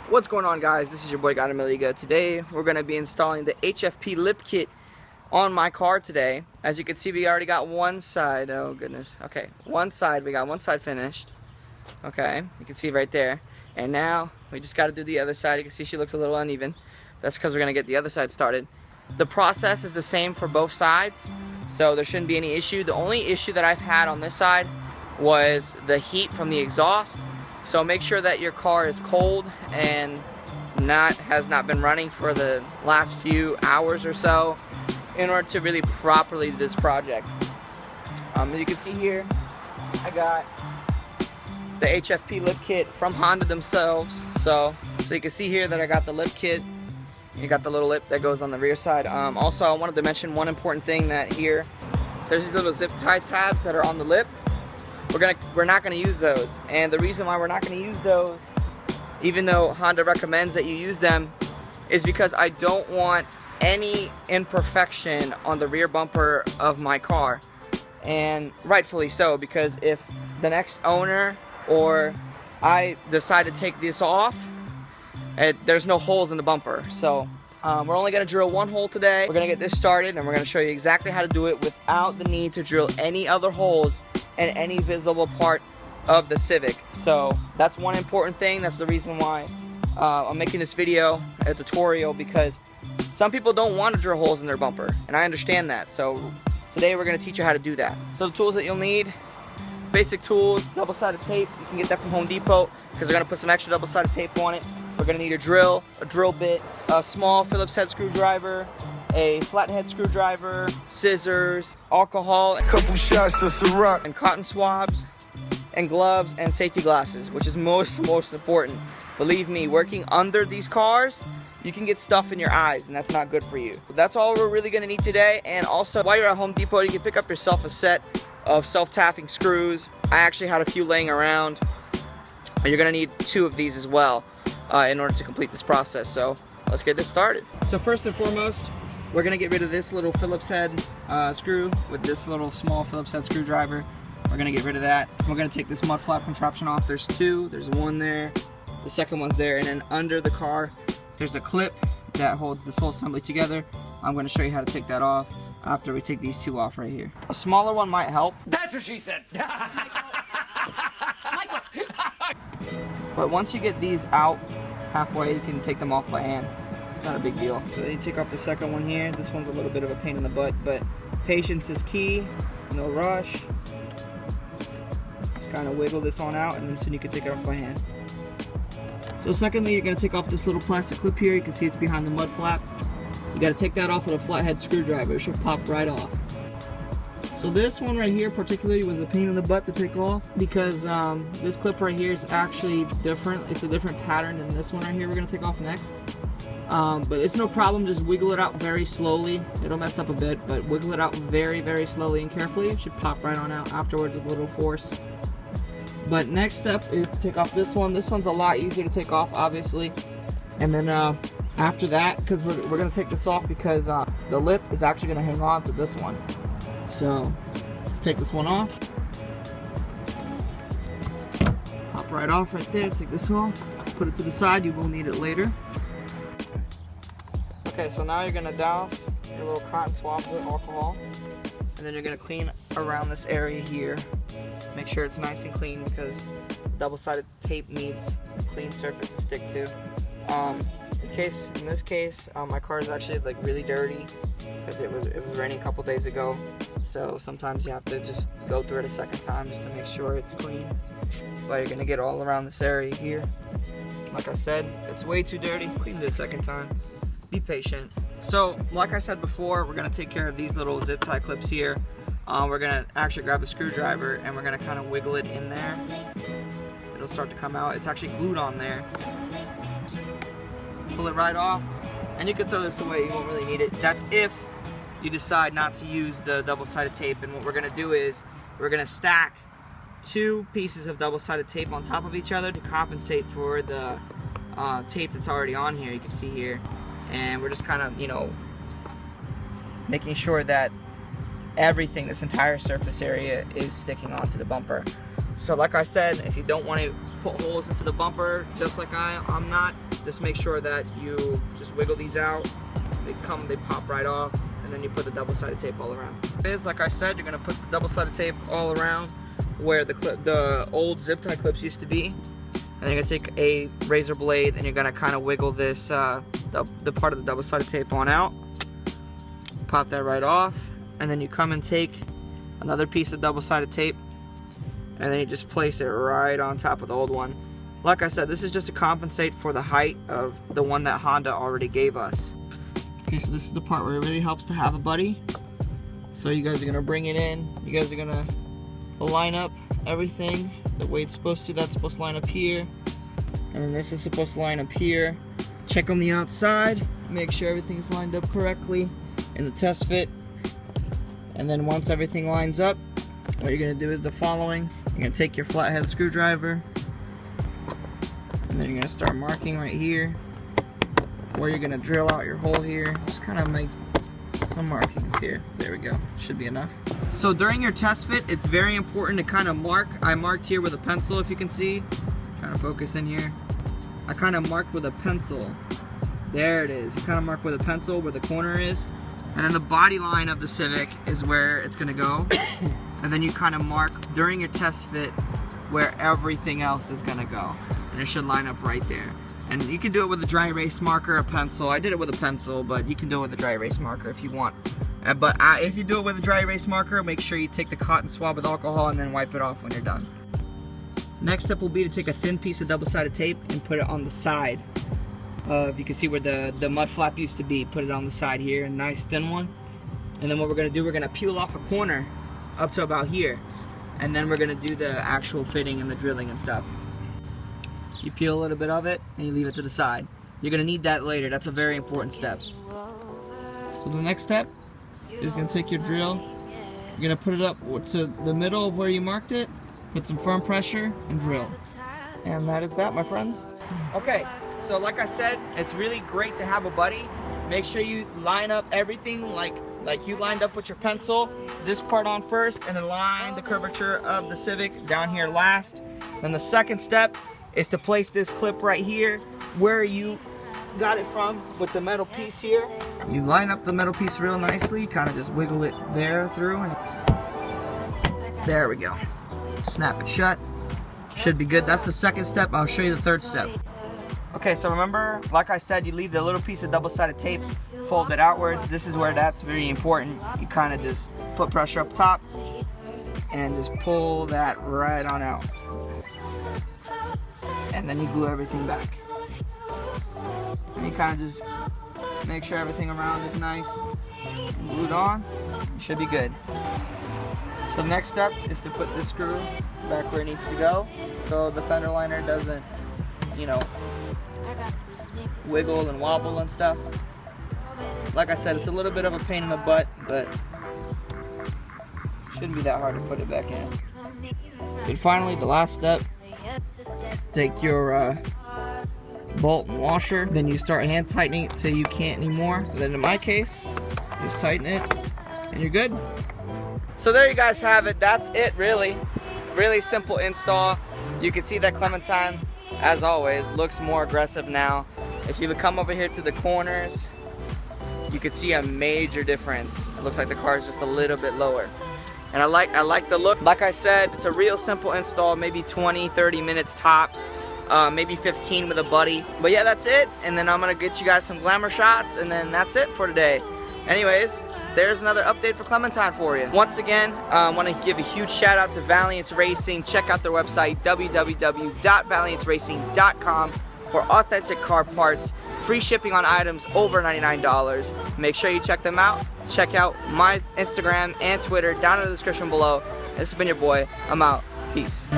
What's going on, guys? This is your boy Godamiliga. Today we're going to be installing the HFP lip kit on my car today. As you can see, we already got one side. Oh goodness. Okay, one side. We got one side finished. Okay, you can see right there. And now we just got to do the other side. You can see she looks a little uneven. That's because we're going to get the other side started. The process is the same for both sides, so there shouldn't be any issue. The only issue that I've had on this side was the heat from the exhaust. So make sure that your car is cold and has not been running for the last few hours or so in order to really properly do this project. As you can see here, I got the HFP lip kit from Honda themselves. So you can see here that I got the lip kit. You got the little lip that goes on the rear side. Also, I wanted to mention one important thing, that here there's these little zip tie tabs that are on the lip. We're not gonna use those, and the reason why we're not gonna use those, even though Honda recommends that you use them, is because I don't want any imperfection on the rear bumper of my car, and rightfully so, because if the next owner or I decide to take this off, there's no holes in the bumper. So we're only gonna drill one hole today. We're gonna get this started, and we're gonna show you exactly how to do it without the need to drill any other holes in any visible part of the Civic. So that's one important thing. That's the reason why I'm making this video, a tutorial, because some people don't want to drill holes in their bumper, and I understand that. So today we're going to teach you how to do that. So the tools that you'll need: basic tools, double-sided tape. You can get that from Home Depot because they're going to put some extra double-sided tape on it. We're going to need a drill bit, a small Phillips head screwdriver, a flathead screwdriver, scissors, alcohol, couple shots of Ciroc, and cotton swabs, and gloves, and safety glasses, which is most important. Believe me, working under these cars, you can get stuff in your eyes, and that's not good for you. But that's all we're really gonna need today. And also, while you're at Home Depot, you can pick up yourself a set of self-tapping screws. I actually had a few laying around. You're gonna need 2 of these as well in order to complete this process. So let's get this started. So first and foremost, we're gonna get rid of this little Phillips head screw with this little small Phillips head screwdriver. We're gonna get rid of that. We're gonna take this mud flap contraption off. There's 2. There's one there. The second one's there. And then under the car, there's a clip that holds this whole assembly together. I'm gonna show you how to take that off after we take these 2 off right here. A smaller one might help. That's what she said. But once you get these out halfway, you can take them off by hand. It's not a big deal. So then you take off the second one here. This one's a little bit of a pain in the butt, but patience is key. No rush. Just kind of wiggle this on out, and then soon you can take it off by hand. So secondly, you're going to take off this little plastic clip here. You can see it's behind the mud flap. You got to take that off with a flathead screwdriver. It should pop right off. So this one right here particularly was a pain in the butt to take off, because this clip right here is actually different. It's a different pattern than this one right here we're going to take off next. But it's no problem. Just wiggle it out very slowly. It'll mess up a bit, but wiggle it out very, very slowly and carefully. It should pop right on out afterwards with a little force. But next step is to take off this one. This one's a lot easier to take off, obviously. And then after that, because we're going to take this off because the lip is actually going to hang on to this one. So let's take this one off. Pop right off right there. Take this off. Put it to the side. You will need it later. Okay, so now you're going to douse your little cotton swab with alcohol. And then you're going to clean around this area here. Make sure it's nice and clean, because double-sided tape needs a clean surface to stick to. In this case, my car is actually like really dirty because it was raining a couple days ago. So sometimes you have to just go through it a second time just to make sure it's clean. But you're going to get all around this area here. Like I said, if it's way too dirty, clean it a second time. Be patient. So like I said before, we're going to take care of these little zip tie clips here. We're going to actually grab a screwdriver and we're going to kind of wiggle it in there. It'll start to come out. It's actually glued on there. Pull it right off, and you can throw this away. You won't really need it. That's if you decide not to use the double-sided tape. And what we're going to do is we're going to stack 2 pieces of double-sided tape on top of each other to compensate for the tape that's already on here. You can see here. And we're just kind of, you know, making sure that everything, this entire surface area, is sticking onto the bumper. So like I said, if you don't want to put holes into the bumper, just like I'm not, Just make sure that you just wiggle these out. They pop right off, and then you put the double-sided tape all around. Like I said, you're gonna put the double-sided tape all around where the old zip tie clips used to be. And you're gonna take a razor blade and you're gonna kind of wiggle this, the part of the double-sided tape on out. Pop that right off, and then you come and take another piece of double-sided tape, and then you just place it right on top of the old one. Like I said, this is just to compensate for the height of the one that Honda already gave us. Okay, so this is the part where it really helps to have a buddy. So you guys are gonna bring it in. You guys are gonna line up everything the way it's supposed to. That's supposed to line up here, and then this is supposed to line up here. Check on the outside, make sure everything's lined up correctly in the test fit. And then once everything lines up, what you're gonna do is the following. You're gonna take your flathead screwdriver, and then you're gonna start marking right here where you're gonna drill out your hole here. Just kind of make some markings here. There we go. Should be enough. So during your test fit, it's very important to kind of mark. I marked here with a pencil, if you can see. Trying to focus in here. I kind of marked with a pencil. There it is. You kind of mark with a pencil where the corner is. And then the body line of the Civic is where it's gonna go. And then you kind of mark during your test fit where everything else is gonna go. And it should line up right there. And you can do it with a dry erase marker, a pencil. I did it with a pencil, but you can do it with a dry erase marker if you want. But if you do it with a dry erase marker, make sure you take the cotton swab with alcohol and then wipe it off when you're done. Next step will be to take a thin piece of double-sided tape and put it on the side. You can see where the mud flap used to be. Put it on the side here, a nice thin one. And then what we're gonna do, we're gonna peel off a corner up to about here. And then we're gonna do the actual fitting and the drilling and stuff. You peel a little bit of it and you leave it to the side. You're gonna need that later. That's a very important step. So the next step is gonna take your drill. You're gonna put it up to the middle of where you marked it. Put some firm pressure and drill. And that is that, my friends. Okay, so like I said, it's really great to have a buddy. Make sure you line up everything like you lined up with your pencil. This part on first, and then line the curvature of the Civic down here last. Then the second step is to place this clip right here where you got it from with the metal piece here. You line up the metal piece real nicely, kind of just wiggle it there through, and there we go. Snap it shut. Should be good. That's the second step. I'll show you the third step. Okay, so remember, like I said, you leave the little piece of double-sided tape folded outwards. This is where that's very important. You kind of just put pressure up top and just pull that right on out. And then you glue everything back. And you kind of just make sure everything around is nice and glued on. You should be good. So the next step is to put this screw back where it needs to go, so the fender liner doesn't, you know, wiggle and wobble and stuff. Like I said, it's a little bit of a pain in the butt, but shouldn't be that hard to put it back in. And finally, the last step, take your bolt and washer, then you start hand tightening it till you can't anymore. So then in my case, just tighten it and you're good. So there you guys have it. That's it, really. Really simple install. You can see that Clementine, as always, looks more aggressive now. If you come over here to the corners, you can see a major difference. It looks like the car is just a little bit lower. And I like the look. Like I said, it's a real simple install, maybe 20-30 minutes tops, maybe 15 with a buddy. But yeah, that's it. And then I'm gonna get you guys some glamour shots, and then that's it for today. Anyways, there's another update for Clementine for you. Once again, I want to give a huge shout out to Valiance Racing. Check out their website, www.valianceracing.com, for authentic car parts, free shipping on items over $99. Make sure you check them out. Check out my Instagram and Twitter down in the description below. This has been your boy. I'm out. Peace.